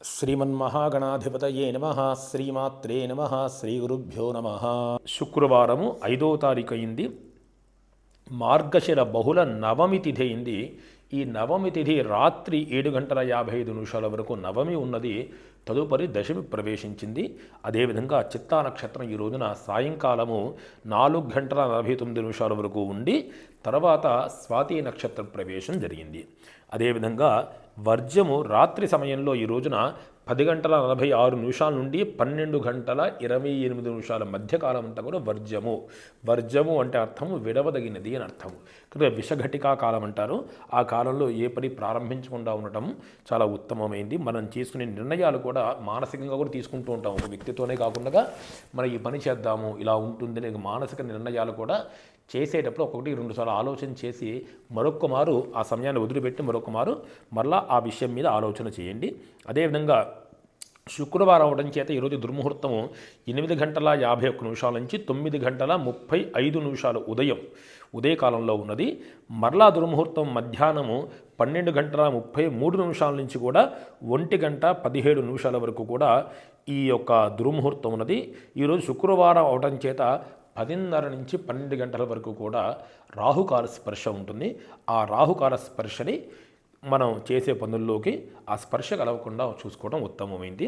శ్రీమన్మహాగణాధిపతయే నమః. శ్రీమాత్రే నమః. శ్రీ గురుభ్యో నమః. శుక్రవారము 5వ తారీఖు అయింది. మార్గశిర బహుళ నవమి తిథి అయింది. ఈ నవమి తిథి రాత్రి 7:55 వరకు నవమి ఉన్నది. తదుపరి దశమి ప్రవేశించింది. అదేవిధంగా చిత్తా నక్షత్రం ఈ రోజున సాయంకాలము 4:49 వరకు ఉండి తర్వాత స్వాతి నక్షత్ర ప్రవేశం జరిగింది. అదేవిధంగా వర్జము రాత్రి సమయంలో ఈ రోజున 10:46 నుండి 12:28 మధ్యకాలం అంతా కూడా వర్జము. వర్జము అంటే అర్థము విడవదగినది అని అర్థము. ఇక్కడ విషఘటికా కాలం అంటారు. ఆ కాలంలో ఏ పని ప్రారంభించకుండా ఉండటం చాలా ఉత్తమమైంది. మనం చేసుకునే నిర్ణయాలు కూడా మానసికంగా కూడా తీసుకుంటూ ఉంటాం. ఒక వ్యక్తితోనే కాకుండా మనం ఈ పని చేద్దాము, ఇలా ఉంటుంది మానసిక నిర్ణయాలు కూడా చేసేటప్పుడు 1-2 సార్లు ఆలోచన చేసి మరొక మారు ఆ సమయాన్ని వదిలిపెట్టి మరొక మారు మరలా ఆ విషయం మీద ఆలోచన చేయండి. అదేవిధంగా శుక్రవారం అవడం చేత ఈరోజు దుర్ముహూర్తము 8:51 నుంచి 9:35 ఉదయకాలంలో ఉన్నది. మరలా దుర్ముహూర్తం మధ్యాహ్నము 12:33 నుంచి కూడా 1:17 వరకు కూడా ఈ యొక్క దుర్ముహూర్తం ఉన్నది. ఈరోజు శుక్రవారం అవడం చేత 10:30 నుంచి 12 గంటల వరకు కూడా రాహుకాల స్పర్శ ఉంటుంది. ఆ రాహుకాల స్పర్శని మనం చేసే పనుల్లోకి ఆ స్పర్శ కలవకుండా చూసుకోవడం ఉత్తమమైంది.